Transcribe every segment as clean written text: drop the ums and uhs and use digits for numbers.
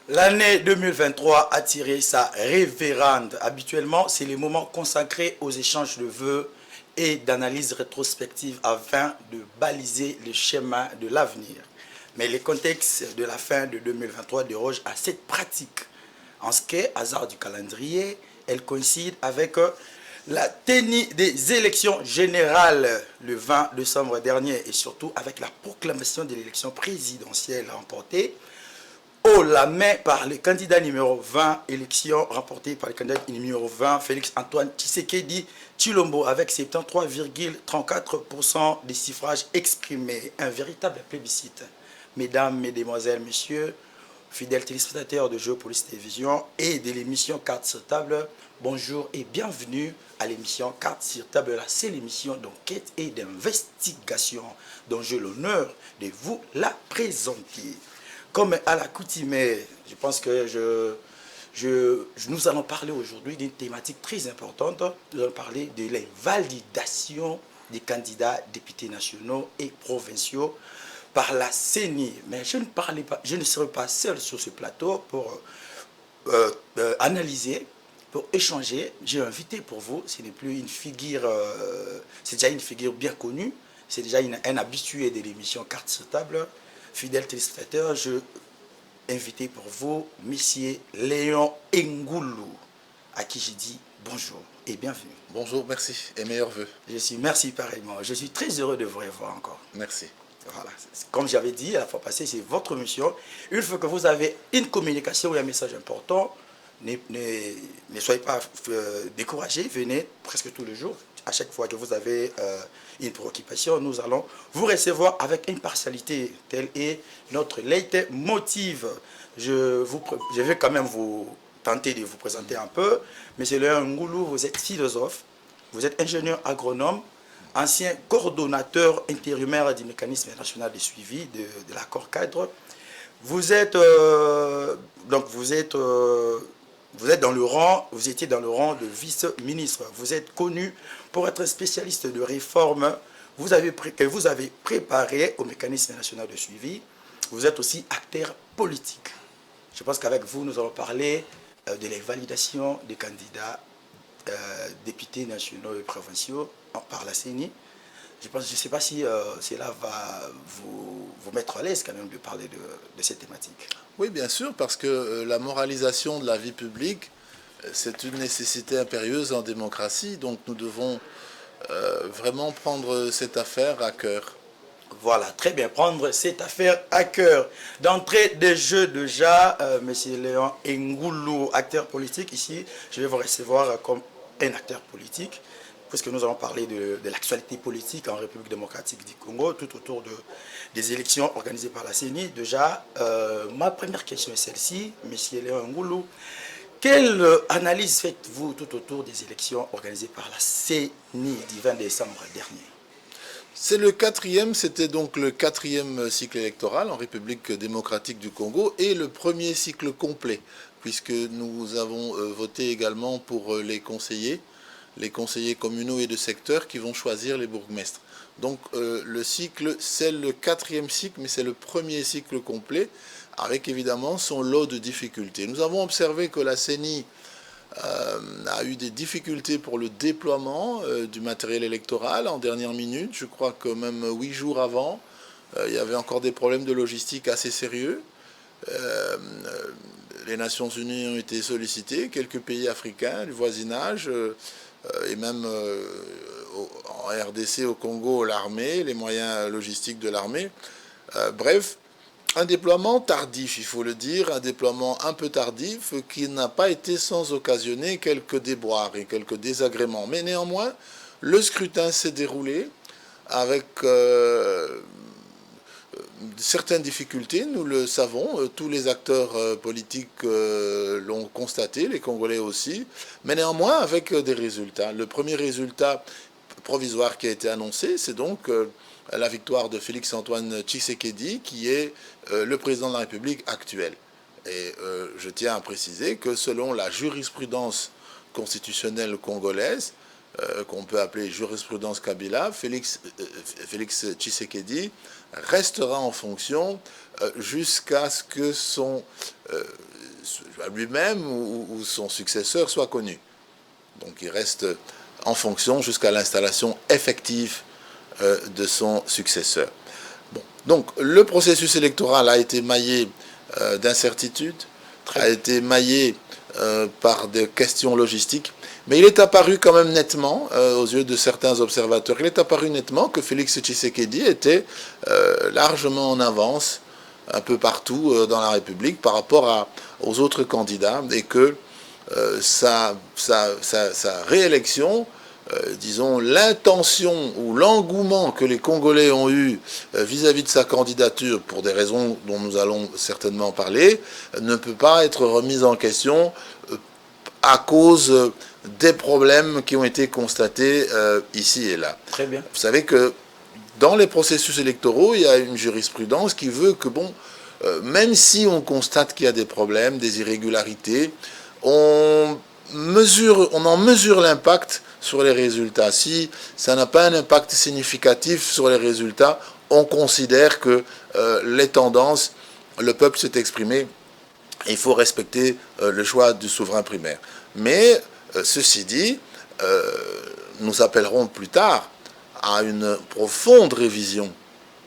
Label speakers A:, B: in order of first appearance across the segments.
A: L'année 2023 a tiré sa révérende. Habituellement, c'est les moments consacrés aux échanges de vœux et d'analyse rétrospective afin de baliser le schéma de l'avenir. Mais les contextes de la fin de 2023 dérogent à cette pratique. En ce qui est hasard du calendrier, elle coïncide avec la tenue des élections générales le 20 décembre dernier et surtout avec la proclamation de l'élection présidentielle remportée haut la main par le candidat numéro 20, élection remportée par le candidat numéro 20, Félix Antoine Tshisekedi Tshilombo, avec 73,34% des suffrages exprimés. Un véritable plébiscite. Mesdames, Mesdemoiselles, Messieurs, fidèles téléspectateurs de Géopolice Télévision et de l'émission Cartes sur table, bonjour et bienvenue à l'émission Cartes sur table, la seule émission d'enquête et d'investigation dont j'ai l'honneur de vous la présenter. Comme à l'accoutumée, je pense que nous allons parler aujourd'hui d'une thématique très importante. Nous allons parler de la validation des candidats députés nationaux et provinciaux par la CENI. Mais je ne serai pas seul sur ce plateau pour analyser, pour échanger. J'ai invité pour vous, ce n'est plus une figure, c'est déjà une figure bien connue, c'est déjà un habitué de l'émission Cartes sur table. Fidèles téléspectateurs, je invité pour vous, Monsieur Léon Ngoulou, à qui j'ai dit bonjour et bienvenue.
B: Bonjour, merci et meilleurs vœux.
A: Merci pareillement. Je suis très heureux de vous revoir encore.
B: Merci.
A: Voilà. Comme j'avais dit la fois passée, c'est votre mission. Une fois que vous avez une communication ou un message important, ne soyez pas découragés, venez presque tous les jours. À chaque fois que vous avez une préoccupation, nous allons vous recevoir avec impartialité. Tel est notre leitmotiv. Je vais quand même vous tenter de vous présenter un peu. Monsieur Léon Ngoulou, vous êtes philosophe, vous êtes ingénieur agronome, ancien coordonnateur intérimaire du mécanisme national de suivi de l'accord cadre. Vous êtes vous étiez dans le rang de vice-ministre. Vous êtes connu pour être spécialiste de réforme que vous avez préparé au mécanisme national de suivi. Vous êtes aussi acteur politique. Je pense qu'avec vous, nous allons parler de la validation des candidats députés nationaux et provinciaux par la CENI. Je ne sais pas si cela va vous mettre à l'aise quand même de parler de cette thématique.
B: Oui, bien sûr, parce que la moralisation de la vie publique, c'est une nécessité impérieuse en démocratie, donc nous devons vraiment prendre cette affaire à cœur.
A: Voilà, très bien, prendre cette affaire à cœur. D'entrée de jeu déjà, M. Léon Ngoulou, acteur politique, ici, je vais vous recevoir comme un acteur politique, puisque nous allons parler de l'actualité politique en République démocratique du Congo, tout autour des élections organisées par la CENI. Déjà, ma première question est celle-ci, M. Léon Ngoulou. Quelle analyse faites-vous tout autour des élections organisées par la CENI du 20 décembre dernier?
B: C'était donc le quatrième cycle électoral en République démocratique du Congo et le premier cycle complet, puisque nous avons voté également pour les conseillers communaux et de secteur qui vont choisir les bourgmestres. Donc le cycle, c'est le quatrième cycle, mais c'est le premier cycle complet, avec évidemment son lot de difficultés. Nous avons observé que la CENI a eu des difficultés pour le déploiement du matériel électoral en dernière minute. Je crois que même 8 jours avant, il y avait encore des problèmes de logistique assez sérieux. Les Nations Unies ont été sollicitées, quelques pays africains du voisinage, et même en RDC, au Congo, l'armée, les moyens logistiques de l'armée. Bref, un déploiement tardif, il faut le dire, un déploiement un peu tardif qui n'a pas été sans occasionner quelques déboires et quelques désagréments. Mais néanmoins, le scrutin s'est déroulé avec certaines difficultés, nous le savons, tous les acteurs politiques l'ont constaté, les Congolais aussi, mais néanmoins avec des résultats. Le premier résultat provisoire qui a été annoncé, c'est donc la victoire de Félix Antoine Tshisekedi, qui est le président de la République actuel. Et je tiens à préciser que selon la jurisprudence constitutionnelle congolaise, qu'on peut appeler jurisprudence Kabila, Félix Tshisekedi restera en fonction jusqu'à ce que lui-même ou son successeur soit connu. Donc il reste en fonction jusqu'à l'installation effective de son successeur. Bon. Donc le processus électoral a été maillé d'incertitudes, a été maillé par des questions logistiques, mais il est apparu quand même nettement, aux yeux de certains observateurs, il est apparu nettement que Félix Tshisekedi était largement en avance un peu partout dans la République par rapport aux autres candidats, et que sa réélection, disons, l'intention ou l'engouement que les Congolais ont eu vis-à-vis de sa candidature, pour des raisons dont nous allons certainement parler, ne peut pas être remise en question à cause des problèmes qui ont été constatés ici et là.
A: Très bien.
B: Vous savez que dans les processus électoraux, il y a une jurisprudence qui veut que, bon, même si on constate qu'il y a des problèmes, des irrégularités, on en mesure l'impact sur les résultats. Si ça n'a pas un impact significatif sur les résultats, on considère que les tendances, le peuple s'est exprimé, il faut respecter le choix du souverain primaire. Mais, ceci dit, nous appellerons plus tard à une profonde révision,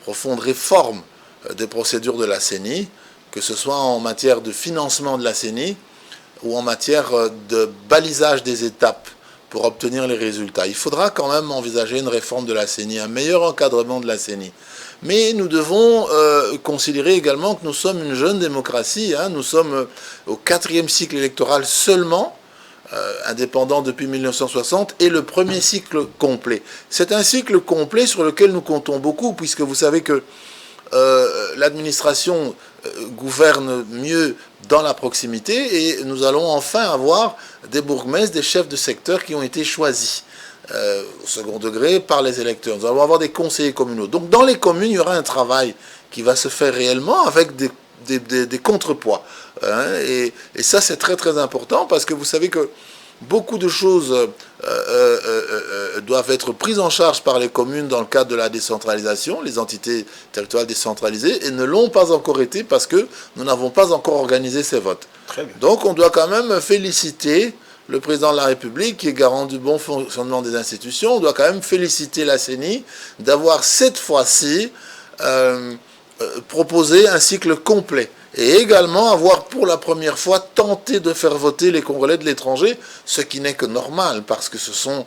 B: profonde réforme des procédures de la CENI, que ce soit en matière de financement de la CENI ou en matière de balisage des étapes pour obtenir les résultats. Il faudra quand même envisager une réforme de la CENI, un meilleur encadrement de la CENI. Mais nous devons considérer également que nous sommes une jeune démocratie, hein, nous sommes au 4e cycle électoral seulement, indépendant depuis 1960, et le premier cycle complet. C'est un cycle complet sur lequel nous comptons beaucoup, puisque vous savez que l'administration gouverne mieux dans la proximité, et nous allons enfin avoir des bourgmestres, des chefs de secteur qui ont été choisis au second degré par les électeurs. Nous allons avoir des conseillers communaux. Donc dans les communes, il y aura un travail qui va se faire réellement avec des contrepoids. Hein, et ça, c'est très très important, parce que vous savez que beaucoup de choses doivent être prises en charge par les communes dans le cadre de la décentralisation, les entités territoriales décentralisées, et ne l'ont pas encore été parce que nous n'avons pas encore organisé ces votes.
A: Très bien.
B: Donc on doit quand même féliciter le président de la République, qui est garant du bon fonctionnement des institutions. On doit quand même féliciter la CENI d'avoir cette fois-ci proposé un cycle complet, et également avoir pour la première fois tenté de faire voter les Congolais de l'étranger, ce qui n'est que normal, parce que ce sont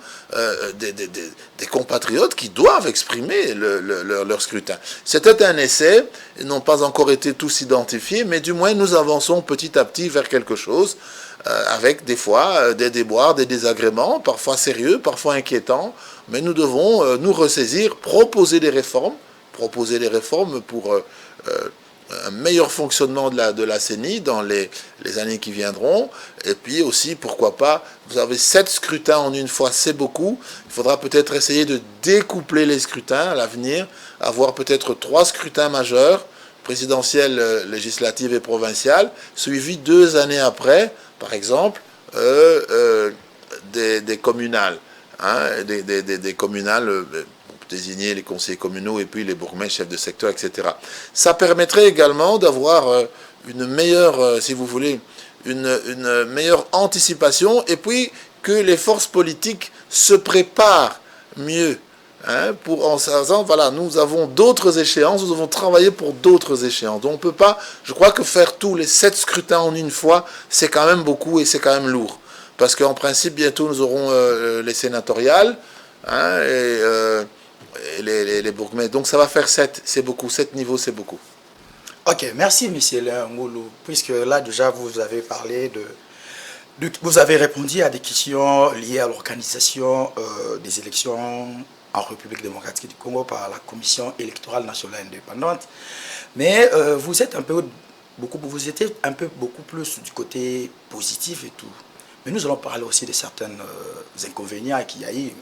B: des compatriotes qui doivent exprimer leur scrutin. C'était un essai, ils n'ont pas encore été tous identifiés, mais du moins nous avançons petit à petit vers quelque chose, avec des fois des déboires, des désagréments, parfois sérieux, parfois inquiétants, mais nous devons nous ressaisir, proposer des réformes pour un meilleur fonctionnement de la CENI dans les années qui viendront. Et puis aussi, pourquoi pas, vous avez 7 scrutins en une fois, c'est beaucoup. Il faudra peut-être essayer de découpler les scrutins à l'avenir, avoir peut-être 3 scrutins majeurs, présidentiels, législatives et provinciales, suivis 2 années après, par exemple, des communales. Hein, des communales, désigner les conseillers communaux et puis les bourgmestres, chefs de secteur, etc. Ça permettrait également d'avoir une meilleure, si vous voulez, une meilleure anticipation, et puis que les forces politiques se préparent mieux, hein, en disant, voilà, nous avons d'autres échéances, nous devons travailler pour d'autres échéances. Donc on ne peut pas, je crois que faire tous les 7 scrutins en une fois, c'est quand même beaucoup et c'est quand même lourd. Parce qu'en principe, bientôt, nous aurons les sénatoriales, hein, et les bourgmestres. Donc ça va faire 7, c'est beaucoup. 7 niveaux, c'est beaucoup.
A: Ok, merci M. Ngoulou, puisque là déjà vous avez parlé vous avez répondu à des questions liées à l'organisation des élections en République démocratique du Congo par la Commission électorale nationale indépendante. Mais vous étiez un peu beaucoup plus du côté positif et tout. Mais nous allons parler aussi de certains inconvénients qu'il y a eu.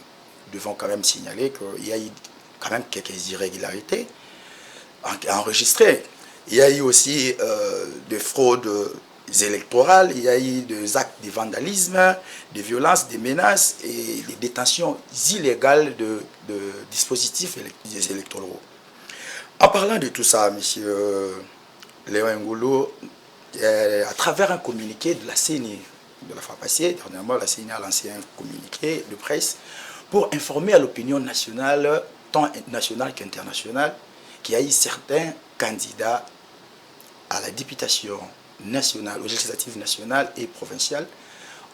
A: Nous devons quand même signaler qu'il y a eu quand même quelques irrégularités enregistrées. Il y a eu aussi des fraudes électorales, il y a eu des actes de vandalisme, de violence, des menaces et des détentions illégales de dispositifs électoraux. En parlant de tout ça, M. Léon Ngolo, à travers un communiqué de la CENI, de la fois passée, dernièrement, la CENI a lancé un communiqué de presse pour informer à l'opinion nationale, tant nationale qu'internationale, qu'il y a eu certains candidats à la députation nationale, aux législatives nationales et provinciales,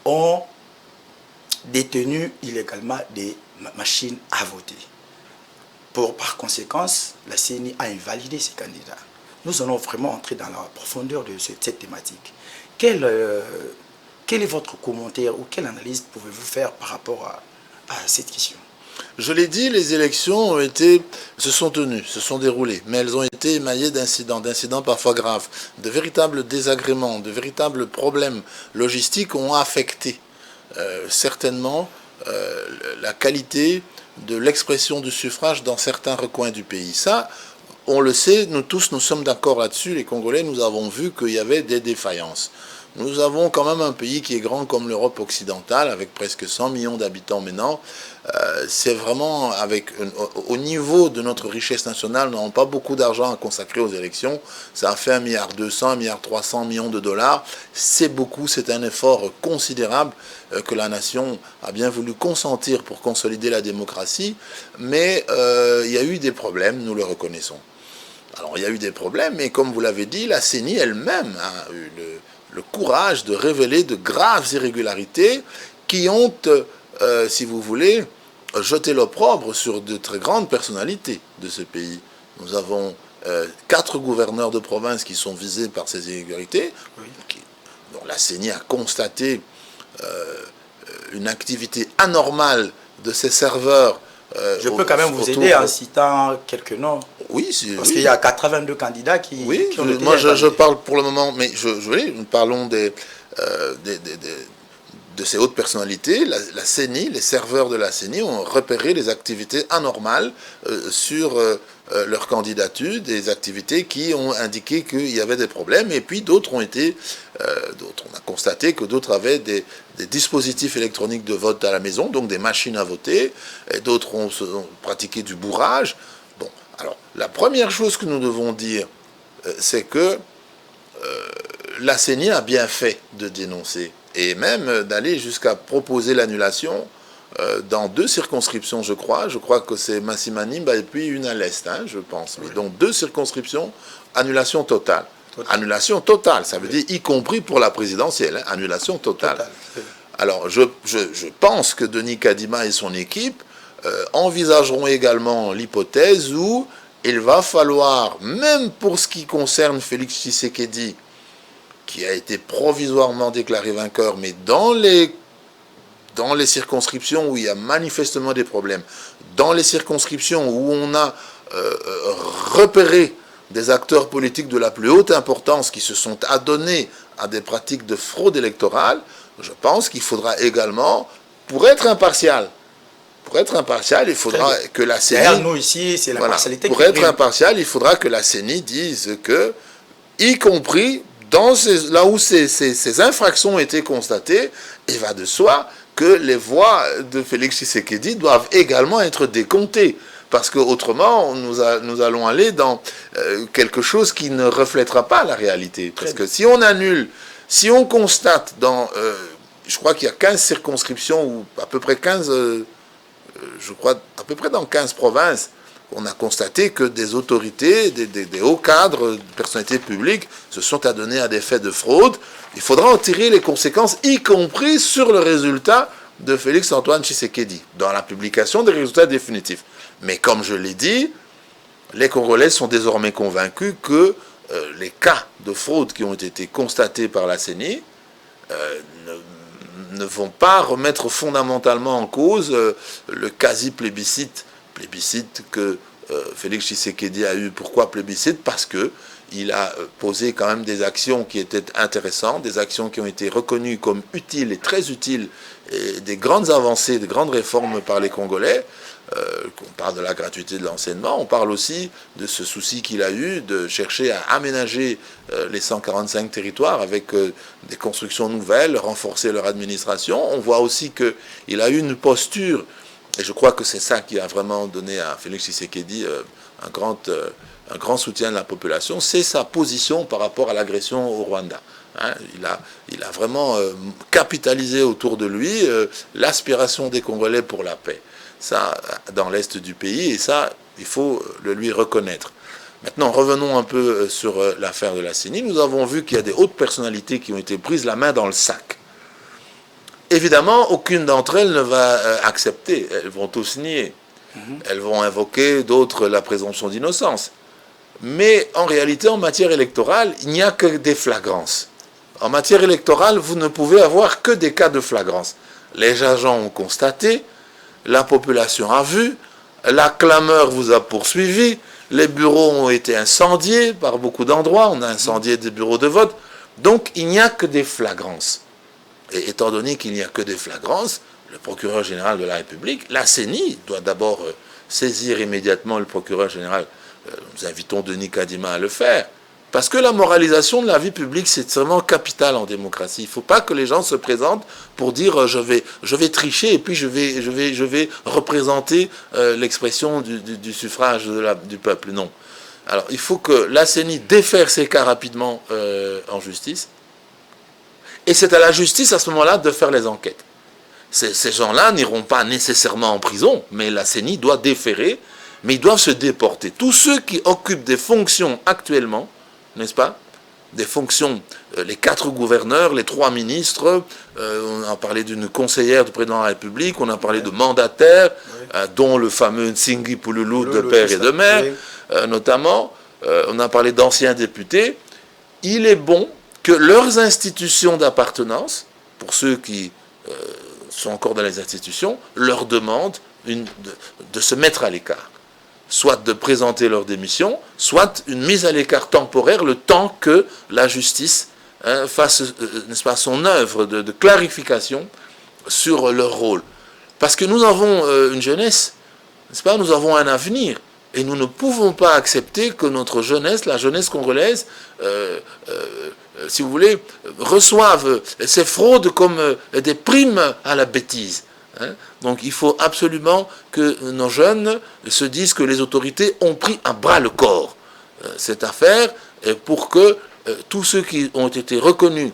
A: ont détenu illégalement des machines à voter. Par conséquent, la CENI a invalidé ces candidats. Nous allons vraiment entrer dans la profondeur de cette thématique. Quel est votre commentaire ou quelle analyse pouvez-vous faire par rapport à cette question?
B: Je l'ai dit, les élections se sont tenues, se sont déroulées, mais elles ont été émaillées d'incidents parfois graves. De véritables désagréments, de véritables problèmes logistiques ont affecté certainement la qualité de l'expression du suffrage dans certains recoins du pays. Ça, on le sait, nous tous, nous sommes d'accord là-dessus. Les Congolais, nous avons vu qu'il y avait des défaillances. Nous avons quand même un pays qui est grand comme l'Europe occidentale, avec presque 100 millions d'habitants maintenant. C'est vraiment, au niveau de notre richesse nationale, nous n'avons pas beaucoup d'argent à consacrer aux élections. Ça a fait 1,2 milliard, 1,3 milliard de dollars. C'est beaucoup, c'est un effort considérable que la nation a bien voulu consentir pour consolider la démocratie. Mais il y a eu des problèmes, nous le reconnaissons. Alors il y a eu des problèmes, mais comme vous l'avez dit, la CENI elle-même a eu le courage de révéler de graves irrégularités qui ont, si vous voulez, jeté l'opprobre sur de très grandes personnalités de ce pays. Nous avons 4 gouverneurs de province qui sont visés par ces irrégularités, dont la CENI a constaté une activité anormale de ces serveurs.
A: Je peux quand même vous aider en citant quelques noms.
B: Oui,
A: parce qu'il y a 82 candidats qui ont été
B: moi je parle pour le moment, mais nous parlons de ces hautes personnalités. La CENI, les serveurs de la CENI ont repéré des activités anormales sur leur candidature, des activités qui ont indiqué qu'il y avait des problèmes, et puis d'autres on a constaté que d'autres avaient des dispositifs électroniques de vote à la maison, donc des machines à voter, et d'autres ont pratiqué du bourrage. Bon, alors la première chose que nous devons dire, c'est que la CENI a bien fait de dénoncer, et même d'aller jusqu'à proposer l'annulation dans 2 circonscriptions, je crois. Je crois que c'est Massimanimba et puis une à l'Est, je pense. Oui. Donc 2 circonscriptions, annulation totale. Annulation totale, ça veut dire y compris pour la présidentielle, annulation totale. Alors je pense que Denis Kadima et son équipe envisageront également l'hypothèse où il va falloir, même pour ce qui concerne Félix Tshisekedi, qui a été provisoirement déclaré vainqueur, mais dans les circonscriptions où il y a manifestement des problèmes, dans les circonscriptions où on a repéré des acteurs politiques de la plus haute importance qui se sont adonnés à des pratiques de fraude électorale, je pense qu'il faudra également, pour être impartial, il faudra que la CENI...
A: Derrière nous ici, c'est la partialité
B: pour être impartial, il faudra que la CENI dise que, y compris là où ces infractions ont été constatées, il va de soi que les voix de Félix Tshisekedi doivent également être décomptées. Parce qu'autrement, nous allons aller dans quelque chose qui ne reflètera pas la réalité. Parce que si on annule, si on constate je crois qu'il y a 15 circonscriptions, ou à peu près 15, je crois, à peu près dans 15 provinces, on a constaté que des autorités, des hauts cadres, des personnalités publiques se sont adonnés à des faits de fraude. Il faudra en tirer les conséquences, y compris sur le résultat de Félix-Antoine Tshisekedi, dans la publication des résultats définitifs. Mais comme je l'ai dit, les Congolais sont désormais convaincus que les cas de fraude qui ont été constatés par la CENI ne vont pas remettre fondamentalement en cause le quasi-plébiscite que Félix Tshisekedi a eu. Pourquoi plébiscite? Parce qu'il a posé quand même des actions qui étaient intéressantes, des actions qui ont été reconnues comme utiles et très utiles, et des grandes avancées, des grandes réformes par les Congolais. on parle de la gratuité de l'enseignement, on parle aussi de ce souci qu'il a eu de chercher à aménager les 145 territoires avec des constructions nouvelles, renforcer leur administration. On voit aussi qu'il a eu une posture, et je crois que c'est ça qui a vraiment donné à Félix Tshisekedi un grand soutien de la population, c'est sa position par rapport à l'agression au Rwanda. Hein, il a vraiment capitalisé autour de lui l'aspiration des Congolais pour la paix. Ça, dans l'est du pays, et ça, il faut le lui reconnaître. Maintenant, revenons un peu sur l'affaire de la CENI. Nous avons vu qu'il y a des hautes personnalités qui ont été prises la main dans le sac. Évidemment, aucune d'entre elles ne va accepter. Elles vont tous nier. Elles vont invoquer, d'autres, la présomption d'innocence. Mais en réalité, en matière électorale, il n'y a que des flagrances. En matière électorale, vous ne pouvez avoir que des cas de flagrance. Les agents ont constaté, la population a vu, la clameur vous a poursuivi, les bureaux ont été incendiés par beaucoup d'endroits, on a incendié des bureaux de vote, donc il n'y a que des flagrances. Et étant donné qu'il n'y a que des flagrances, le procureur général de la République, la CENI, doit d'abord saisir immédiatement le procureur général. Nous invitons Denis Kadima à le faire. Parce que la moralisation de la vie publique, c'est vraiment capital en démocratie. Il ne faut pas que les gens se présentent pour dire je vais tricher et puis je vais représenter l'expression du suffrage du peuple. Non. Alors il faut que la CENI défère ces cas rapidement en justice. Et c'est à la justice à ce moment-là de faire les enquêtes. Ces gens-là n'iront pas nécessairement en prison, mais la CENI doit déférer, mais ils doivent se déporter. Tous ceux qui occupent des fonctions actuellement, n'est-ce pas? Des fonctions, les 4 gouverneurs, les 3 ministres, on a parlé d'une conseillère du président de la République, on a parlé de mandataires, dont le fameux Nsingi Pouloulou de père et de mère, notamment, on a parlé d'anciens députés. Il est bon que leurs institutions d'appartenance, pour ceux qui sont encore dans les institutions, leur demandent de se mettre à l'écart. Soit de présenter leur démission, soit une mise à l'écart temporaire, le temps que la justice fasse, n'est-ce pas, son œuvre de clarification sur leur rôle. Parce que nous avons une jeunesse, n'est-ce pas, nous avons un avenir, et nous ne pouvons pas accepter que notre jeunesse, la jeunesse congolaise, si vous voulez, reçoive ces fraudes comme des primes à la bêtise. Donc il faut absolument que nos jeunes se disent que les autorités ont pris à bras le corps cette affaire pour que tous ceux qui ont été reconnus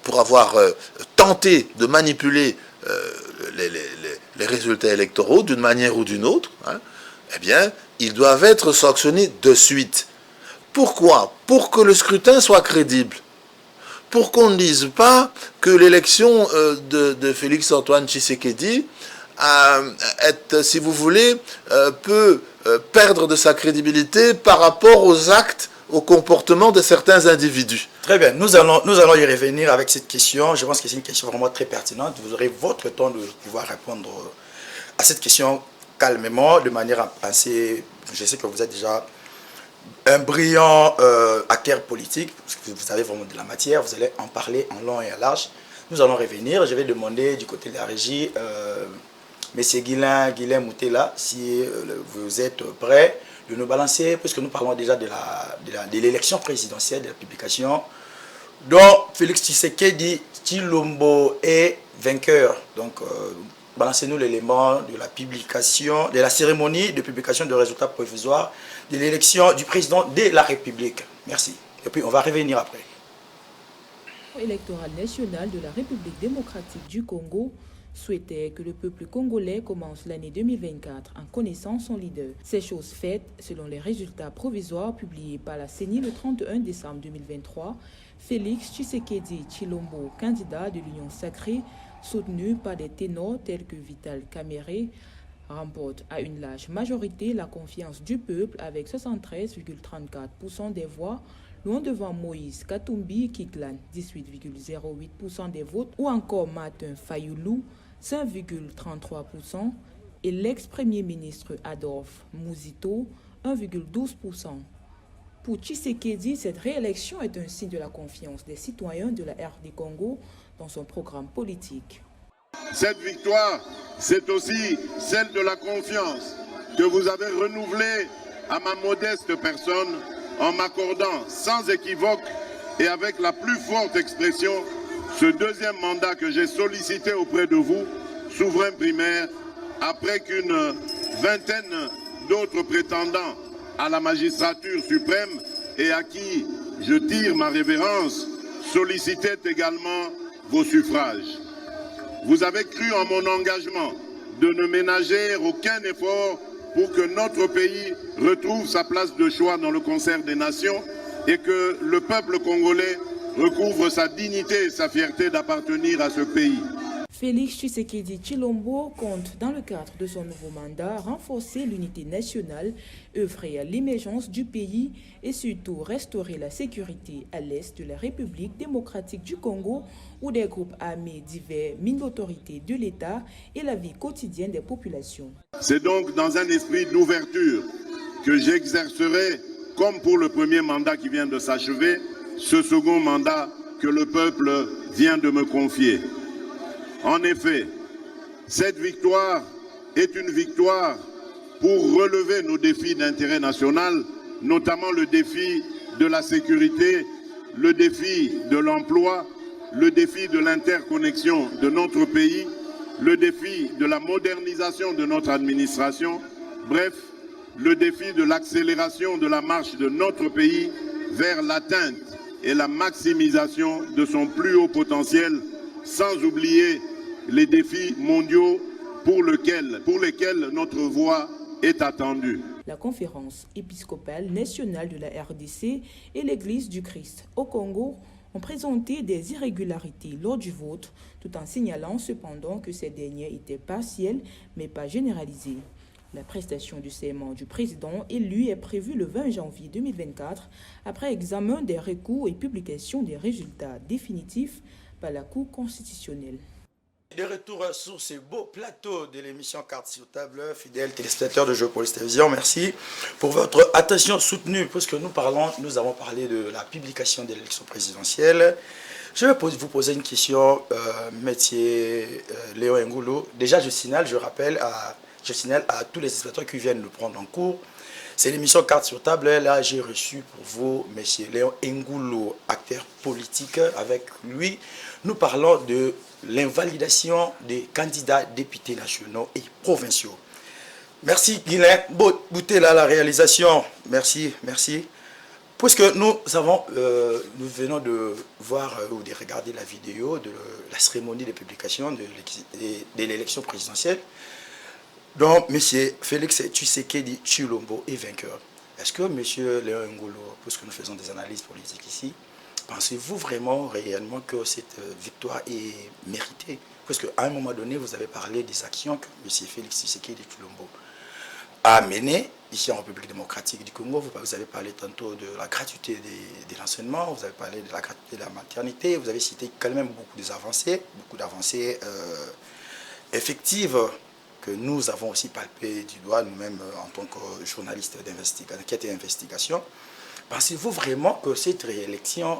B: pour avoir tenté de manipuler les résultats électoraux d'une manière ou d'une autre, eh bien, ils doivent être sanctionnés de suite. Pourquoi? Pour que le scrutin soit crédible. Pour qu'on ne dise pas que l'élection de Félix-Antoine Tshisekedi, si vous voulez, peut perdre de sa crédibilité par rapport aux actes, au comportement de certains individus.
A: Très bien, nous allons y revenir avec cette question. Je pense que c'est une question vraiment très pertinente. Vous aurez votre temps de pouvoir répondre à cette question calmement, de manière assez... Je sais que vous êtes déjà un brillant acteur politique, parce que vous avez vraiment de la matière, vous allez en parler en long et en large. Nous allons revenir, je vais demander du côté de la régie, M. Guilain Moutela, si vous êtes prêt de nous balancer, puisque nous parlons déjà de l'élection présidentielle, de la publication, dont Félix Tshisekedi Tshilombo est vainqueur. Donc, balancez-nous l'élément de la publication, de la cérémonie de publication de résultats provisoires de l'élection du président de la République. Merci. Et puis, on va revenir après.
C: Électoral national de la République démocratique du Congo souhaitait que le peuple congolais commence l'année 2024 en connaissant son leader. Ces choses faites, selon les résultats provisoires publiés par la CENI le 31 décembre 2023, Félix Tshisekedi Tshilombo, candidat de l'Union sacrée, soutenu par des ténors tels que Vital Kamerhe, remporte à une large majorité la confiance du peuple avec 73,34% des voix, loin devant Moïse Katumbi Kiklan, 18,08% des votes, ou encore Martin Fayoulou, 5,33%, et l'ex-premier ministre Adolphe Muzito, 1,12%. Pour Tshisekedi, cette réélection est un signe de la confiance des citoyens de la RD Congo dans son programme politique.
D: Cette victoire, c'est aussi celle de la confiance que vous avez renouvelée à ma modeste personne en m'accordant sans équivoque et avec la plus forte expression ce deuxième mandat que j'ai sollicité auprès de vous, souverain primaire, après qu'une vingtaine d'autres prétendants à la magistrature suprême et à qui je tire ma révérence sollicitaient également vos suffrages. Vous avez cru en mon engagement de ne ménager aucun effort pour que notre pays retrouve sa place de choix dans le concert des nations et que le peuple congolais recouvre sa dignité et sa fierté d'appartenir à ce pays.
C: Félix Tshisekedi Tshilombo compte, dans le cadre de son nouveau mandat, renforcer l'unité nationale, œuvrer à l'émergence du pays et surtout restaurer la sécurité à l'est de la République démocratique du Congo, où des groupes armés divers minent l'autorité de l'État et la vie quotidienne des populations.
D: C'est donc dans un esprit d'ouverture que j'exercerai, comme pour le premier mandat qui vient de s'achever, ce second mandat que le peuple vient de me confier. En effet, cette victoire est une victoire pour relever nos défis d'intérêt national, notamment le défi de la sécurité, le défi de l'emploi, le défi de l'interconnexion de notre pays, le défi de la modernisation de notre administration, bref, le défi de l'accélération de la marche de notre pays vers l'atteinte et la maximisation de son plus haut potentiel, sans oublier les défis mondiaux pour lesquels notre voix est attendue.
C: La conférence épiscopale nationale de la RDC et l'Église du Christ au Congo ont présenté des irrégularités lors du vote, tout en signalant cependant que ces dernières étaient partielles mais pas généralisées. La prestation du serment du président élu est prévue le 20 janvier 2024, après examen des recours et publication des résultats définitifs par la Cour constitutionnelle.
A: De retour sur ce beau plateau de l'émission Carte sur table, fidèles téléspectateurs de Géopolis Télévision, merci pour votre attention soutenue, puisque nous avons parlé de la publication de l'élection présidentielle. Je vais vous poser une question, Monsieur Léon Ngoulou. Déjà, je signale à tous les téléspectateurs qui viennent nous prendre en cours. C'est l'émission Carte sur table. Là, j'ai reçu pour vous Monsieur Léon Ngoulou, acteur politique. Avec lui, nous parlons de l'invalidation des candidats députés nationaux et provinciaux. Merci Guilain Bouté là la réalisation. Merci. Puisque nous venons de voir ou de regarder la vidéo de la cérémonie de publication de l'élection présidentielle. Donc, M. Félix Tshisekedi Tshilombo est vainqueur. Est-ce que M. Léon Ngoulou, puisque nous faisons des analyses politiques ici, pensez-vous vraiment, réellement, que cette victoire est méritée? Parce qu'à un moment donné, vous avez parlé des actions que M. Félix Tshisekedi Tshilombo a menées ici en République démocratique du Congo. Vous avez parlé tantôt de la gratuité de l'enseignement, vous avez parlé de la gratuité de la maternité, vous avez cité quand même beaucoup d'avancées effectives que nous avons aussi palpé du doigt nous-mêmes en tant que journalistes d'enquête et d'investigation. Pensez-vous vraiment que cette réélection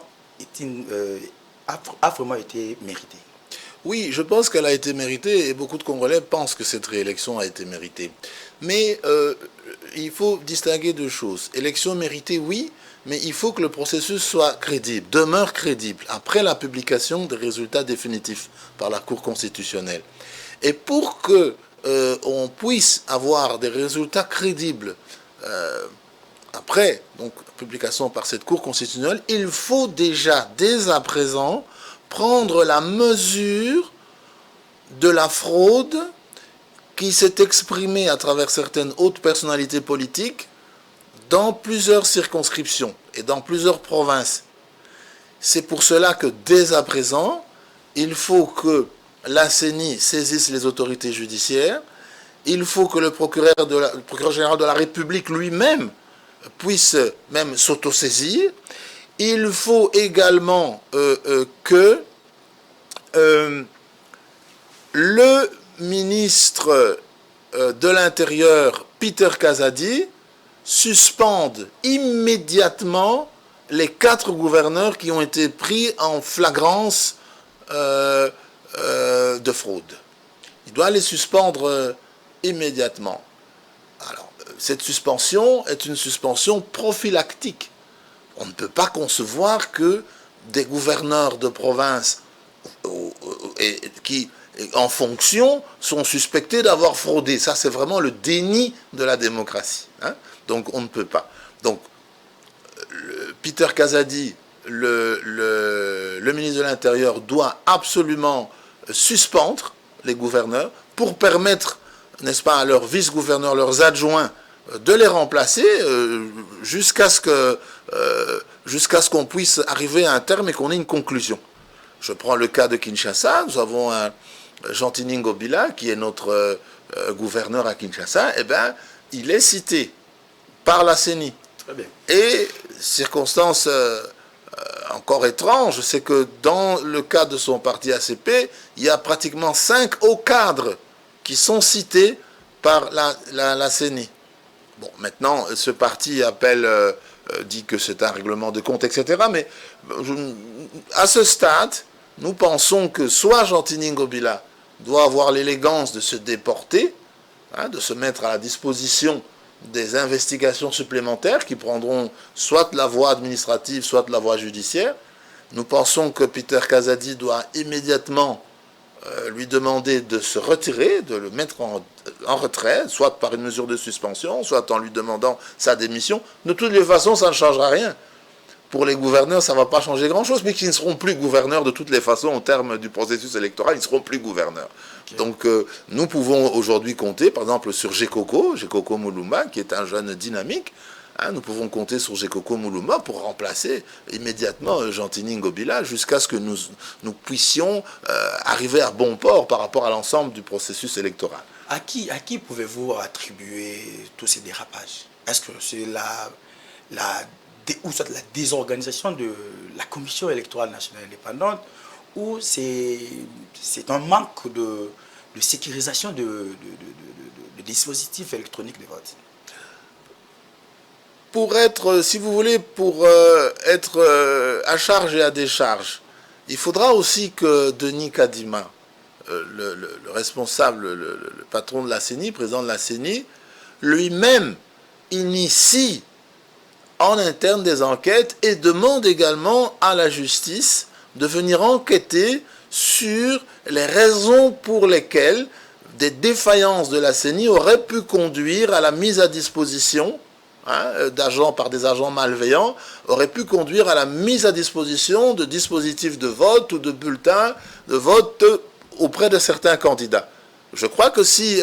A: a vraiment été méritée?
B: Oui, je pense qu'elle a été méritée et beaucoup de Congolais pensent que cette réélection a été méritée. Mais il faut distinguer deux choses. Élection méritée, oui, mais il faut que le processus soit crédible, demeure crédible, après la publication des résultats définitifs par la Cour constitutionnelle. Et pour que on puisse avoir des résultats crédibles après donc publication par cette Cour constitutionnelle, il faut déjà, dès à présent, prendre la mesure de la fraude qui s'est exprimée à travers certaines hautes personnalités politiques dans plusieurs circonscriptions et dans plusieurs provinces. C'est pour cela que dès à présent, il faut que la CENI saisisse les autorités judiciaires, il faut que le procureur général de la République lui-même puisse même s'autosaisir. Il faut également que le ministre de l'Intérieur, Peter Kazadi, suspende immédiatement les 4 gouverneurs qui ont été pris en flagrance de fraude. Il doit les suspendre immédiatement. Alors, cette suspension est une suspension prophylactique. On ne peut pas concevoir que des gouverneurs de province qui, en fonction, sont suspectés d'avoir fraudé. Ça, c'est vraiment le déni de la démocratie. Hein. Donc, on ne peut pas. Donc, Peter Kazadi, le ministre de l'Intérieur, doit absolument suspendre les gouverneurs pour permettre, n'est-ce pas, à leurs vice-gouverneurs, leurs adjoints, de les remplacer jusqu'à ce qu'on puisse arriver à un terme et qu'on ait une conclusion. Je prends le cas de Kinshasa. Nous avons un Gentini Ngobila qui est notre gouverneur à Kinshasa. Eh bien, il est cité par la CENI.
A: Très bien.
B: Et circonstance encore étrange, c'est que dans le cas de son parti ACP, il y a pratiquement 5 hauts cadres qui sont cités par la CENI. Bon, maintenant, ce parti dit que c'est un règlement de compte, etc. Mais à ce stade, nous pensons que soit Gentini Ngobila doit avoir l'élégance de se déporter, hein, de se mettre à la disposition des investigations supplémentaires qui prendront soit la voie administrative, soit la voie judiciaire. Nous pensons que Peter Kazadi doit immédiatement lui demander de se retirer, de le mettre en retrait, soit par une mesure de suspension, soit en lui demandant sa démission. De toutes les façons, ça ne changera rien. Pour les gouverneurs, ça ne va pas changer grand-chose, mais qui ne seront plus gouverneurs de toutes les façons au terme du processus électoral, ils ne seront plus gouverneurs. Okay. Donc nous pouvons aujourd'hui compter, par exemple, sur Gekoko Moulumba, qui est un jeune dynamique. Hein, nous pouvons compter sur Gekoko Moulumba pour remplacer immédiatement Gentini Ngobila jusqu'à ce que nous puissions arriver à bon port par rapport à l'ensemble du processus électoral.
A: À qui pouvez-vous attribuer tous ces dérapages? Est-ce que c'est la désorganisation de la Commission électorale nationale indépendante ou c'est un manque de sécurisation de dispositifs électroniques de vote?
B: Pour être, si vous voulez, être à charge et à décharge, il faudra aussi que Denis Kadima, le responsable, le patron de la CENI, président de la CENI, lui-même initie en interne des enquêtes et demande également à la justice de venir enquêter sur les raisons pour lesquelles des défaillances de la CENI auraient pu conduire à la mise à disposition d'agents par des agents malveillants, auraient pu conduire à la mise à disposition de dispositifs de vote ou de bulletins de vote auprès de certains candidats. Je crois que si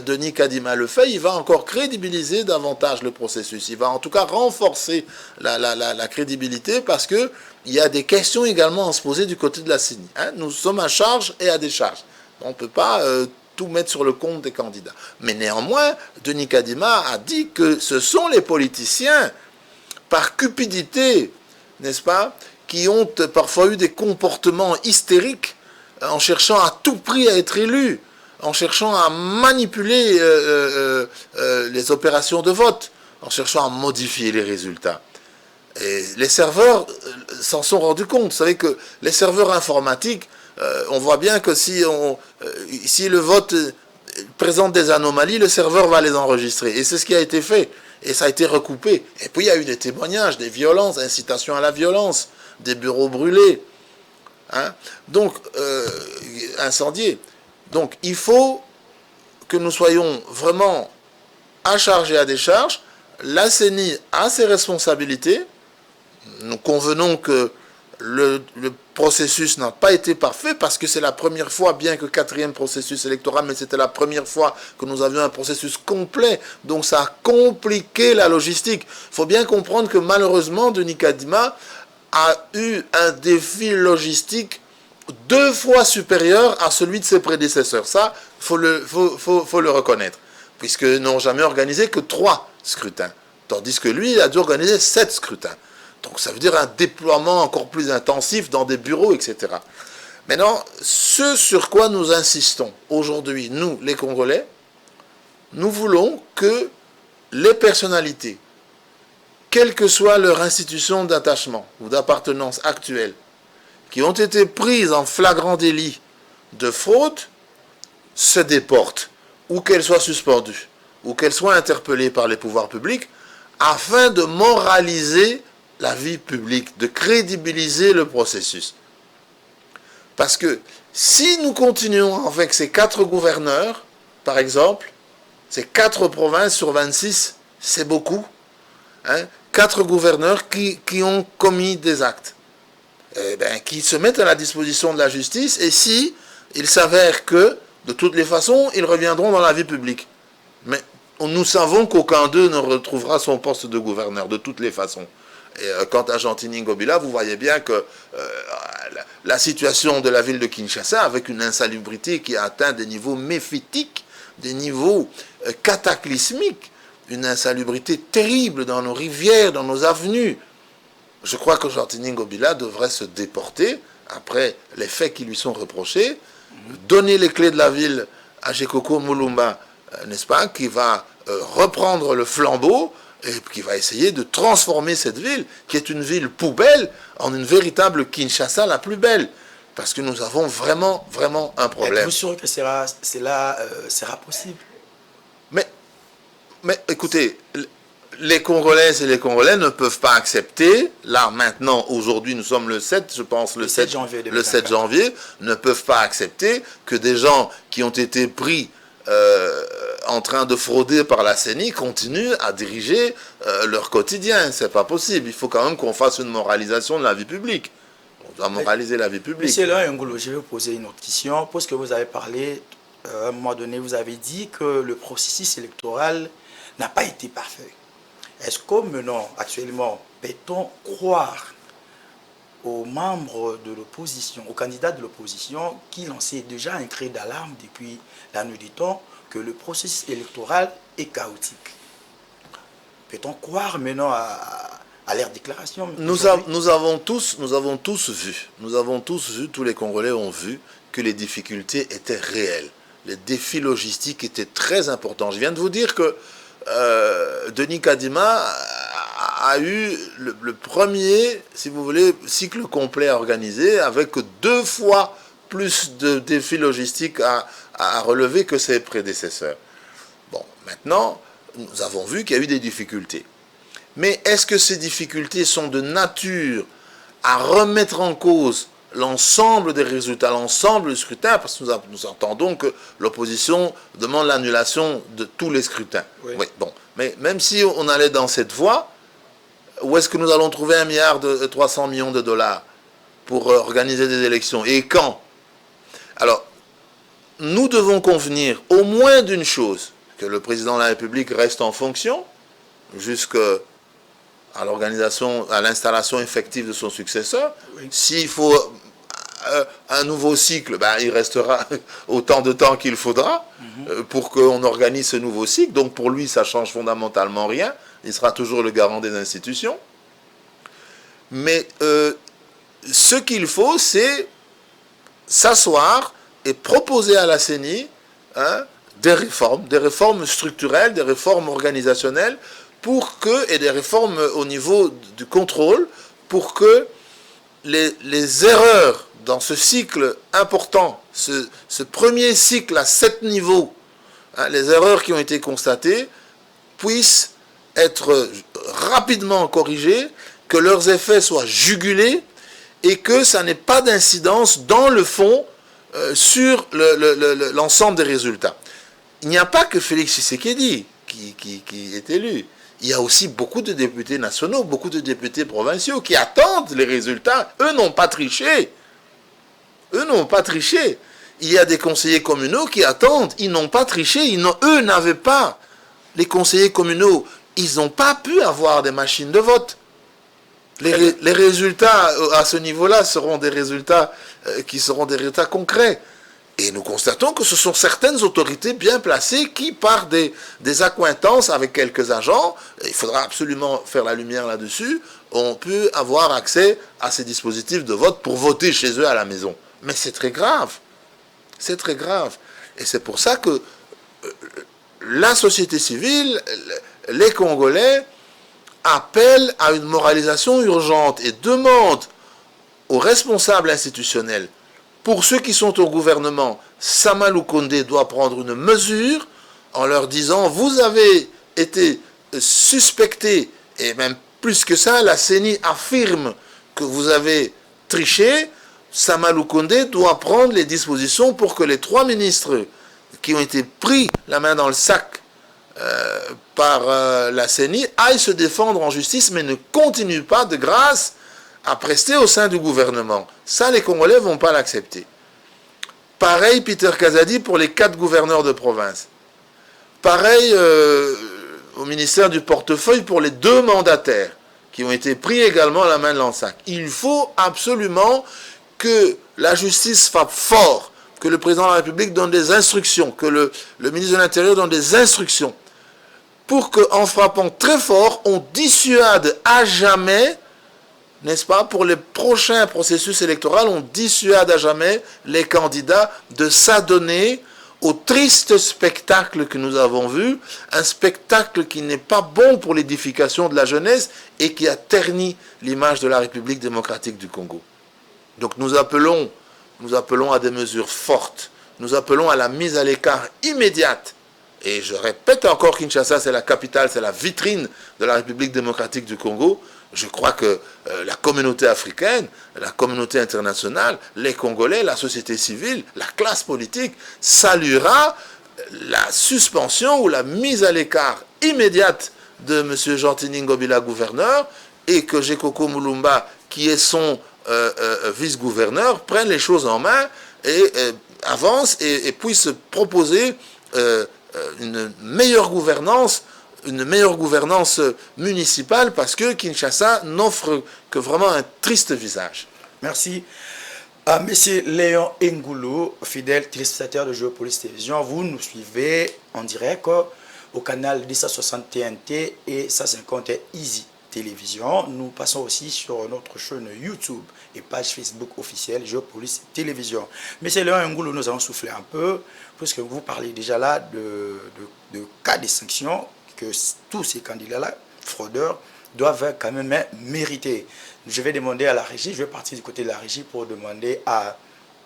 B: Denis Kadima le fait, il va encore crédibiliser davantage le processus. Il va en tout cas renforcer la crédibilité parce qu'il y a des questions également à se poser du côté de la CENI. Hein. Nous sommes à charge et à décharge. On ne peut pas tout mettre sur le compte des candidats. Mais néanmoins, Denis Kadima a dit que ce sont les politiciens, par cupidité, n'est-ce pas, qui ont parfois eu des comportements hystériques en cherchant à tout prix à être élus, en cherchant à manipuler les opérations de vote, en cherchant à modifier les résultats. Et les serveurs s'en sont rendus compte. Vous savez que les serveurs informatiques, on voit bien que si le vote présente des anomalies, le serveur va les enregistrer. Et c'est ce qui a été fait. Et ça a été recoupé. Et puis il y a eu des témoignages, des violences, incitations à la violence, des bureaux brûlés. Hein? Donc, incendiés. Donc il faut que nous soyons vraiment à charge et à décharge. La CENI a ses responsabilités. Nous convenons que le processus n'a pas été parfait parce que c'est la première fois, bien que 4e processus électoral, mais c'était la première fois que nous avions un processus complet. Donc ça a compliqué la logistique. Il faut bien comprendre que malheureusement, Denis Kadima a eu un défi logistique 2 fois supérieur à celui de ses prédécesseurs. Ça, faut le reconnaître. Puisqu'ils n'ont jamais organisé que 3 scrutins. Tandis que lui, il a dû organiser 7 scrutins. Donc ça veut dire un déploiement encore plus intensif dans des bureaux, etc. Maintenant, ce sur quoi nous insistons aujourd'hui, nous, les Congolais, nous voulons que les personnalités, quelle que soit leur institution d'attachement ou d'appartenance actuelle, qui ont été prises en flagrant délit de fraude se déportent, ou qu'elles soient suspendues, ou qu'elles soient interpellées par les pouvoirs publics, afin de moraliser la vie publique, de crédibiliser le processus. Parce que si nous continuons avec ces 4 gouverneurs, par exemple, ces 4 provinces sur 26, c'est beaucoup, 4 gouverneurs qui ont commis des actes, qui se mettent à la disposition de la justice, et si il s'avère que, de toutes les façons, ils reviendront dans la vie publique. Mais nous savons qu'aucun d'eux ne retrouvera son poste de gouverneur, de toutes les façons. Et quant à Jean-Tini Ngobila, vous voyez bien que la situation de la ville de Kinshasa, avec une insalubrité qui a atteint des niveaux méphitiques, des niveaux cataclysmiques, une insalubrité terrible dans nos rivières, dans nos avenues. Je crois que Jean-Tini Ngobila devrait se déporter, après les faits qui lui sont reprochés, donner les clés de la ville à Gekoko Mulumba, n'est-ce pas, qui va reprendre le flambeau, et qui va essayer de transformer cette ville, qui est une ville poubelle, en une véritable Kinshasa la plus belle. Parce que nous avons vraiment, vraiment un problème.
A: Êtes-vous sûr que cela sera possible?
B: Mais écoutez, les Congolaises et les Congolais ne peuvent pas accepter, là maintenant, aujourd'hui nous sommes le 7, je pense, le 7 janvier, ne peuvent pas accepter que des gens qui ont été pris en train de frauder par la CENI continuent à diriger leur quotidien. C'est pas possible. Il faut quand même qu'on fasse une moralisation de la vie publique. On doit moraliser la vie publique.
A: Monsieur Laurent Ngolo, je vais vous poser une autre question. Parce que vous avez parlé, à un moment donné, vous avez dit que le processus électoral n'a pas été parfait. Est-ce que maintenant, actuellement, peut-on croire aux membres de l'opposition, aux candidats de l'opposition qui lançaient déjà un cri d'alarme depuis la nuit du temps que le processus électoral est chaotique? Peut-on croire maintenant à leurs déclarations?
B: Nous avons tous vu, tous les Congolais ont vu que les difficultés étaient réelles. Les défis logistiques étaient très importants. Je viens de vous dire que Denis Kadima a eu le premier, si vous voulez, cycle complet organisé avec 2 fois plus de défis logistiques à relever que ses prédécesseurs. Bon, maintenant, nous avons vu qu'il y a eu des difficultés. Mais est-ce que ces difficultés sont de nature à remettre en cause l'ensemble des résultats, l'ensemble du scrutin? Parce que nous entendons que l'opposition demande l'annulation de tous les scrutins.
A: Oui.
B: Oui, bon. Mais même si on allait dans cette voie, où est-ce que nous allons trouver 1,3 milliard de dollars pour organiser des élections? Et quand? Alors, nous devons convenir au moins d'une chose, que le président de la République reste en fonction jusqu'à l'organisation, à l'installation effective de son successeur. Oui. S'il faut un nouveau cycle, il restera autant de temps qu'il faudra pour qu'on organise ce nouveau cycle. Donc pour lui, ça ne change fondamentalement rien. Il sera toujours le garant des institutions. Mais ce qu'il faut, c'est s'asseoir et proposer à la CENI des réformes structurelles, des réformes organisationnelles, et des réformes au niveau du contrôle, pour que les erreurs dans ce cycle important, ce premier cycle à 7 niveaux, les erreurs qui ont été constatées, puissent être rapidement corrigées, que leurs effets soient jugulés, et que ça n'ait pas d'incidence dans le fond sur l'ensemble des résultats. Il n'y a pas que Félix Tshisekedi qui est élu. Il y a aussi beaucoup de députés nationaux, beaucoup de députés provinciaux qui attendent les résultats. Eux n'ont pas triché. Eux n'ont pas triché. Il y a des conseillers communaux qui attendent. Ils n'ont pas triché. Eux n'avaient pas. Les conseillers communaux, ils n'ont pas pu avoir des machines de vote. Les résultats à ce niveau-là seront des résultats qui seront des résultats concrets. Et nous constatons que ce sont certaines autorités bien placées qui, par des accointances avec quelques agents, il faudra absolument faire la lumière là-dessus, ont pu avoir accès à ces dispositifs de vote pour voter chez eux à la maison. Mais c'est très grave. C'est très grave. Et c'est pour ça que la société civile, les Congolais, appellent à une moralisation urgente et demandent aux responsables institutionnels Pour ceux qui sont au gouvernement, Samalou Kondé doit prendre une mesure en leur disant « Vous avez été suspecté, et même plus que ça, la CENI affirme que vous avez triché. Samalou Kondé doit prendre les dispositions pour que les 3 ministres qui ont été pris la main dans le sac par la CENI aillent se défendre en justice, mais ne continuent pas de grâce à prester au sein du gouvernement. Ça, les Congolais ne vont pas l'accepter. Pareil, Peter Kazadi, pour les 4 gouverneurs de province. Pareil au ministère du portefeuille pour les 2 mandataires qui ont été pris également à la main de l'ANSAC. Il faut absolument que la justice frappe fort, que le président de la République donne des instructions, que le ministre de l'Intérieur donne des instructions, pour qu'en frappant très fort, on dissuade à jamais, n'est-ce pas, pour les prochains processus électoraux, on dissuade à jamais les candidats de s'adonner au triste spectacle que nous avons vu, un spectacle qui n'est pas bon pour l'édification de la jeunesse et qui a terni l'image de la République démocratique du Congo. Donc nous appelons à des mesures fortes, nous appelons à la mise à l'écart immédiate. Et je répète encore, Kinshasa, c'est la capitale, c'est la vitrine de la République démocratique du Congo. Je crois que la communauté africaine, la communauté internationale, les Congolais, la société civile, la classe politique saluera la suspension ou la mise à l'écart immédiate de M. Gentini Ngobila, gouverneur, et que Gekoko Mulumba, qui est son vice-gouverneur, prenne les choses en main et avance et puisse proposer une meilleure gouvernance municipale, parce que Kinshasa n'offre que vraiment un triste visage.
A: Merci. Monsieur Léon Ngoulou, fidèle téléspectateur de Géopolis Télévision, vous nous suivez en direct au canal 260 TNT et 150 Easy Télévision. Nous passons aussi sur notre chaîne YouTube et page Facebook officielle Géopolis Télévision. Monsieur Léon Ngoulou, nous allons souffler un peu, puisque vous parlez déjà là de cas de sanctions que tous ces candidats-là, fraudeurs, doivent quand même mériter. Je vais demander à la régie, je vais partir du côté de la régie pour demander à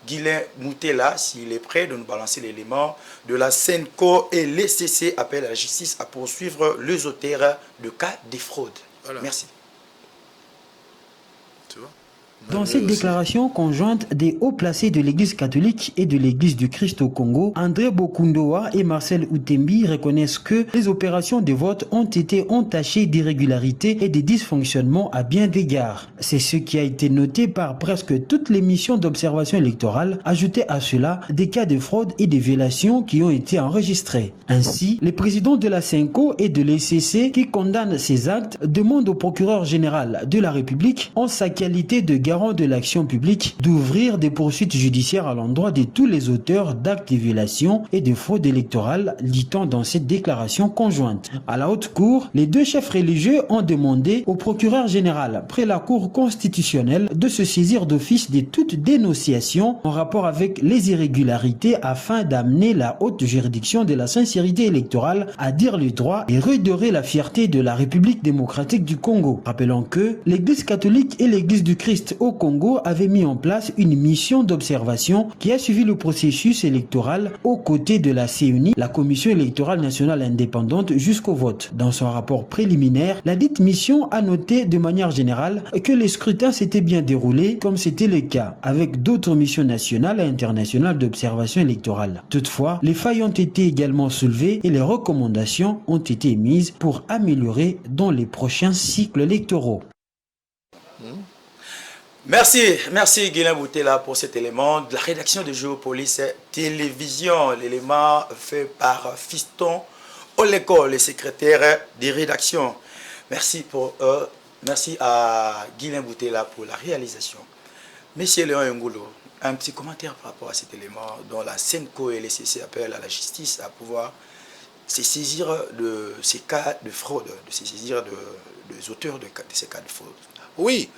A: Guilain Moutela s'il est prêt de nous balancer l'élément de la SENCO et l'ECC appellent à la justice à poursuivre les auteurs de cas de fraude. Voilà. Merci.
B: Tu vois ?
E: Dans cette déclaration conjointe des hauts placés de l'Église catholique et de l'Église du Christ au Congo, André Bokundoa et Marcel Outembi reconnaissent que les opérations de vote ont été entachées d'irrégularités et de dysfonctionnements à bien d'égards. C'est ce qui a été noté par presque toutes les missions d'observation électorale. Ajoutez à cela des cas de fraude et de violations qui ont été enregistrés. Ainsi, les présidents de la SENCO et de l'ECC qui condamnent ces actes demandent au procureur général de la République, en sa qualité de garant de l'action publique, d'ouvrir des poursuites judiciaires à l'endroit de tous les auteurs d'actes de violation et de fraude électorale, dit-on dans cette déclaration conjointe. À la haute cour, les 2 chefs religieux ont demandé au procureur général, près la Cour constitutionnelle, de se saisir d'office de toute dénonciation en rapport avec les irrégularités afin d'amener la haute juridiction de la sincérité électorale à dire le droit et redorer la fierté de la République démocratique du Congo. Rappelons que l'Église catholique et l'Église du Christ au Congo avait mis en place une mission d'observation qui a suivi le processus électoral aux côtés de la CENI, la Commission électorale nationale indépendante, jusqu'au vote. Dans son rapport préliminaire, la dite mission a noté de manière générale que les scrutins s'étaient bien déroulés comme c'était le cas avec d'autres missions nationales et internationales d'observation électorale. Toutefois, les failles ont été également soulevées et les recommandations ont été émises pour améliorer dans les prochains cycles électoraux.
A: Merci Guilain Boutela pour cet élément de la rédaction de Géopolis Télévision. L'élément fait par Fiston Oleko, le secrétaire des rédactions. Merci à Guilain Boutela pour la réalisation. Monsieur Léon Ngoulou, un petit commentaire par rapport à cet élément dont la SENCO et l'ECC appellent à la justice à pouvoir se saisir de ces cas de fraude, de se saisir des auteurs de ces cas de fraude.
B: Oui.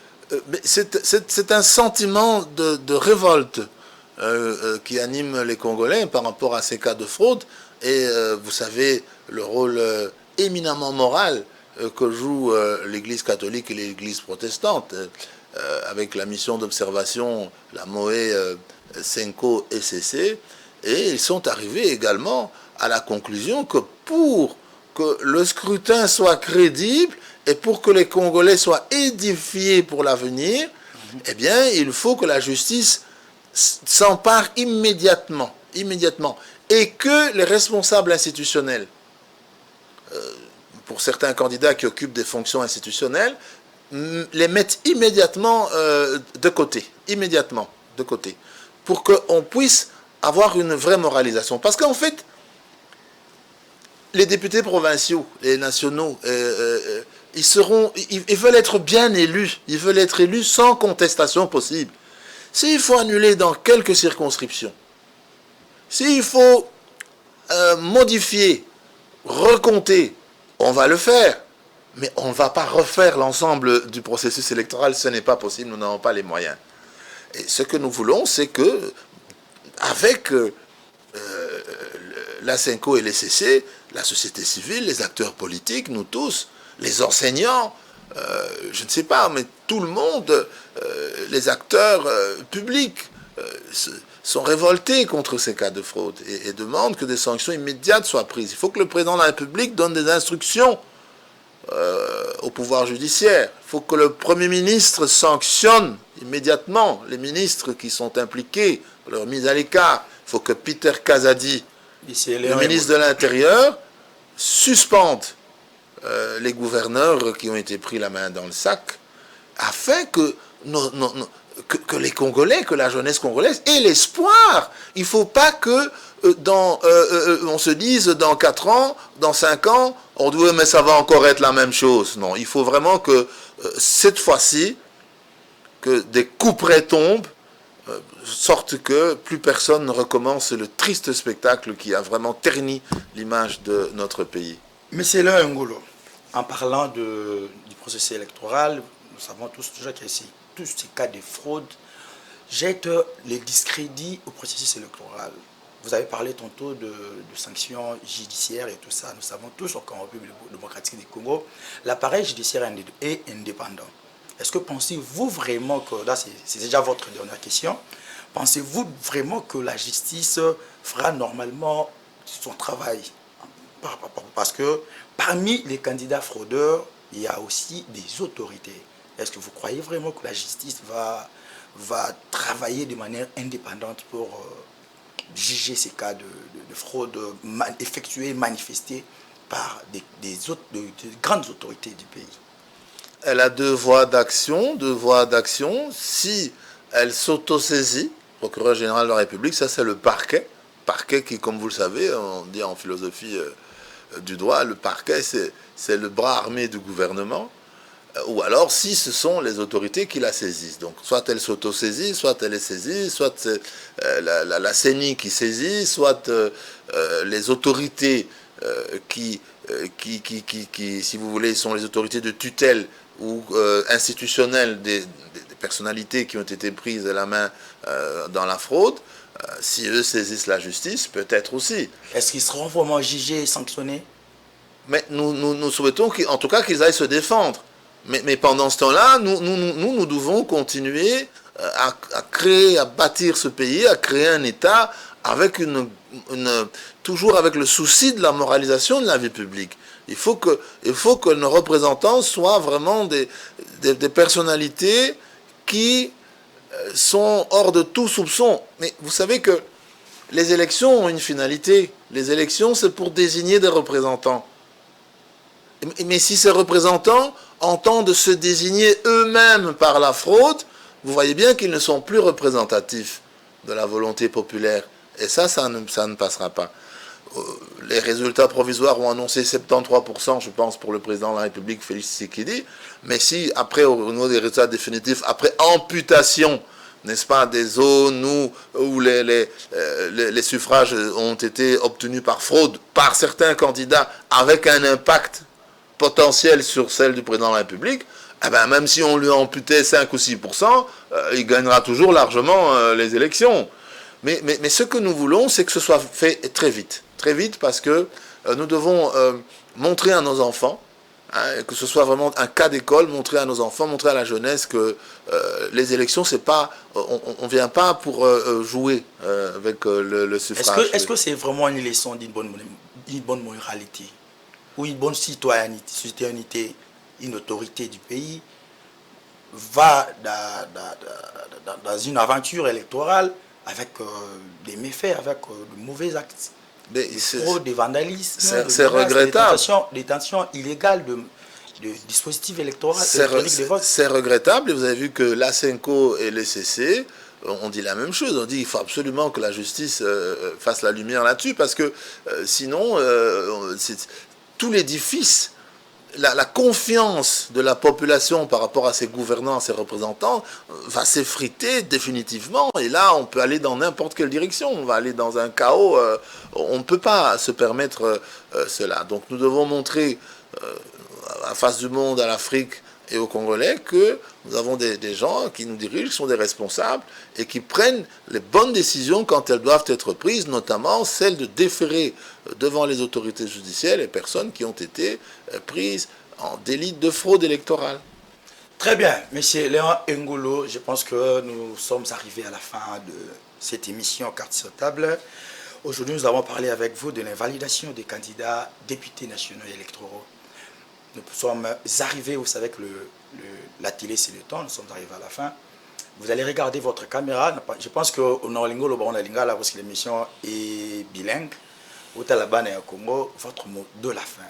B: C'est un sentiment de révolte qui anime les Congolais par rapport à ces cas de fraude. Et vous savez le rôle éminemment moral que joue l'Église catholique et l'Église protestante avec la mission d'observation, la MOE Senko et CC, et ils sont arrivés également à la conclusion que pour que le scrutin soit crédible et pour que les Congolais soient édifiés pour l'avenir, eh bien, il faut que la justice s'empare immédiatement, et que les responsables institutionnels, pour certains candidats qui occupent des fonctions institutionnelles, les mettent immédiatement de côté, pour qu'on puisse avoir une vraie moralisation. Parce qu'en fait, les députés provinciaux, les nationaux, ils veulent être bien élus. Ils veulent être élus sans contestation possible. S'il faut annuler dans quelques circonscriptions, s'il faut modifier, recompter, on va le faire. Mais on ne va pas refaire l'ensemble du processus électoral. Ce n'est pas possible, nous n'avons pas les moyens. Et ce que nous voulons, c'est que, avec la Senko et les CC, la société civile, les acteurs politiques, nous tous, les enseignants, je ne sais pas, mais tout le monde, les acteurs publics sont révoltés contre ces cas de fraude et demandent que des sanctions immédiates soient prises. Il faut que le président de la République donne des instructions au pouvoir judiciaire. Il faut que le Premier ministre sanctionne immédiatement les ministres qui sont impliqués, leur mise à l'écart. Il faut que Peter Kazadi, le ministre de l'Intérieur, suspende les gouverneurs qui ont été pris la main dans le sac, afin que les Congolais, que la jeunesse congolaise ait l'espoir. Il ne faut pas que on se dise dans 4 ans, dans 5 ans, on dit mais ça va encore être la même chose. Non, il faut vraiment que cette fois-ci, que des couperets tombent, sorte que plus personne ne recommence le triste spectacle qui a vraiment terni l'image de notre pays.
A: Monsieur Léon Ngolo, en parlant du processus électoral, nous savons tous déjà que tous ces cas de fraude jettent les discrédits au processus électoral. Vous avez parlé tantôt de sanctions judiciaires et tout ça. Nous savons tous qu'en République démocratique du Congo, l'appareil judiciaire est indépendant. Est-ce que pensez-vous vraiment que, là c'est déjà votre dernière question, pensez-vous vraiment que la justice fera normalement son travail? Parce que parmi les candidats fraudeurs, il y a aussi des autorités. Est-ce que vous croyez vraiment que la justice va travailler de manière indépendante pour juger ces cas de fraude effectués, manifestés par de grandes autorités du pays?
B: Elle a deux voies d'action. Si elle s'autosaisit, procureur général de la République, ça c'est le parquet. Parquet qui, comme vous le savez, on dit en philosophie du droit, le parquet c'est le bras armé du gouvernement. Ou alors si ce sont les autorités qui la saisissent. Donc soit elle s'autosaisit, soit elle est saisie, soit c'est la CENI qui saisit, soit les autorités qui, si vous voulez, sont les autorités de tutelle ou institutionnelles des personnalités qui ont été prises à la main dans la fraude. Si eux saisissent la justice, peut-être aussi.
A: Est-ce qu'ils seront vraiment jugés et sanctionnés?
B: Mais nous souhaitons en tout cas qu'ils aillent se défendre. Mais pendant ce temps-là, nous devons continuer à créer, à bâtir ce pays, à créer un État avec toujours avec le souci de la moralisation de la vie publique. Il faut que nos représentants soient vraiment des personnalités qui sont hors de tout soupçon. Mais vous savez que les élections ont une finalité. Les élections, c'est pour désigner des représentants. Mais si ces représentants entendent se désigner eux-mêmes par la fraude, vous voyez bien qu'ils ne sont plus représentatifs de la volonté populaire. Et ça ne passera pas. Les résultats provisoires ont annoncé 73%, je pense, pour le président de la République, Félix Tshisekedi. Mais si, après, au niveau des résultats définitifs, après amputation, n'est-ce pas, des zones où les suffrages ont été obtenus par fraude, par certains candidats, avec un impact potentiel sur celle du président de la République, eh ben, même si on lui amputait 5 ou 6%, il gagnera toujours largement les élections. Mais ce que nous voulons, c'est que ce soit fait très vite parce que nous devons montrer à nos enfants que ce soit vraiment un cas d'école, montrer à nos enfants, montrer à la jeunesse que les élections, c'est pas, on vient pas pour jouer avec le suffrage.
A: Est-ce que c'est vraiment une leçon d'une bonne moralité ou une bonne citoyenneté, une autorité du pays va dans une aventure électorale avec des méfaits, avec de mauvais actes, des fraudes, des vandalismes,
B: c'est regrettable.
A: Des tensions illégales de dispositifs électoraux électroniques de vote.
B: C'est regrettable. Et vous avez vu que l'ASENCO et les CC on dit la même chose. On dit qu'il faut absolument que la justice fasse la lumière là-dessus parce que sinon, tout l'édifice, la confiance de la population par rapport à ses gouvernants, à ses représentants, va s'effriter définitivement. Et là, on peut aller dans n'importe quelle direction. On va aller dans un chaos. On ne peut pas se permettre cela. Donc nous devons montrer à la face du monde, à l'Afrique et aux Congolais que nous avons des gens qui nous dirigent, qui sont des responsables et qui prennent les bonnes décisions quand elles doivent être prises, notamment celle de déférer devant les autorités judiciaires les personnes qui ont été prises en délit de fraude électorale.
A: Très bien, Monsieur Léon Ngolo, je pense que nous sommes arrivés à la fin de cette émission Carte sur table. Aujourd'hui, nous avons parlé avec vous de l'invalidation des candidats députés nationaux et électoraux. Nous sommes arrivés, vous savez que la télé c'est le temps, nous sommes arrivés à la fin. Vous allez regarder votre caméra, je pense que Nolingo Lobarondalinga, là, parce que l'émission est bilingue, au Taliban et au Congo, votre mot de la fin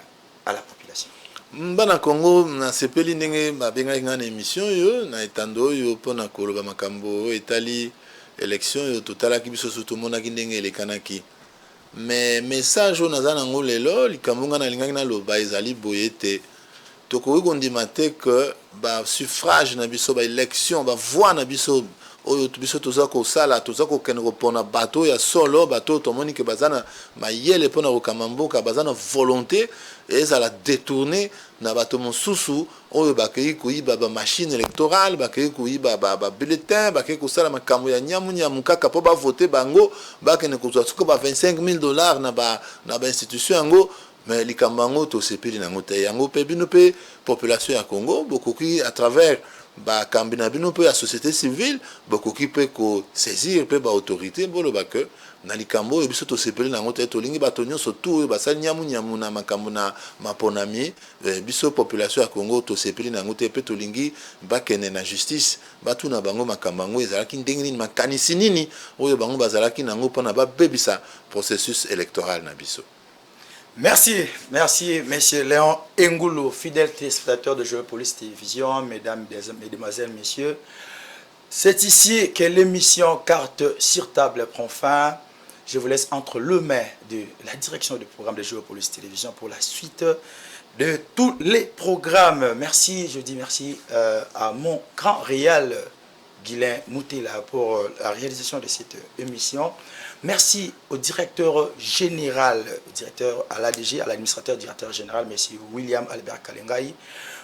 A: à la population.
B: Bana Congo, na sepeli ndenge babenga ngana émission yo, na etando yo pona koloba makambo etali élection yo totala kibiso soto mona kindenge elekanaki. Mais message on naza nango lelo likambo na lingaki na loba ezali boyete. Tokoki kondima te que ba suffrage na biso ba élection ba voix na biso oyo biso toza kosala toza kokende kopona bato ya solo bato tomoni ke bazana mayele pona kokamamboka bazana volonté ezala détourner na bato mosusu oyo bakei koyiba ba machine électorale bakei koyiba ba bulletin bakei kosala makambo ya nyamu kaka po ba voter bango bakene kozwa suko ba $25,000 na ba institution yango. Mais les Kambango, tout ce pays n'ango te yango pe bino pe population ya Congo beaucoup qui à travers ba kambina bino pe la société civile beaucoup qui peut ko saisir pe ba autorité bolo ba que na likambo e biso to ce pays n'ango te to lingi ba tonyo surtout ba sa nyamu na makambo na maponami biso population ya Congo to ce pays n'ango te pe to lingi ba kene na justice ba tu na bango makambango ezalaki ndenge nini makanisi nini oyo bango bazalaki nango pona ba bebisa processus électoral na biso.
A: Merci, Monsieur Léon Ngolo, fidèle téléspectateur de Géopolice Télévision, mesdames, mesdemoiselles, messieurs. C'est ici que l'émission Carte sur table prend fin. Je vous laisse entre les mains de la direction du programme de Géopolice Télévision pour la suite de tous les programmes. Merci, je dis merci à mon grand réal, Guylain Moutela, pour la réalisation de cette émission. Merci au directeur général, directeur à l'ADG, à l'administrateur directeur général, M. William Albert Kalengai,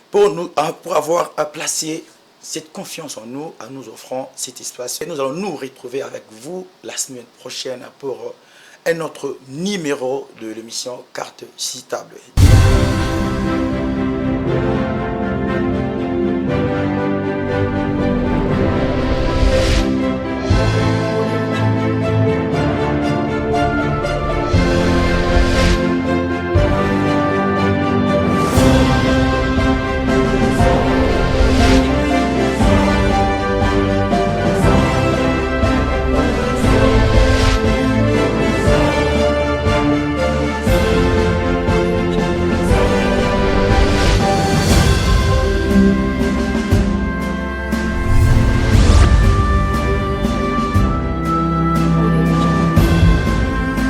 A: pour avoir placé cette confiance en nous, en nous offrant cet espace. Et nous allons nous retrouver avec vous la semaine prochaine pour un autre numéro de l'émission Carte sur table.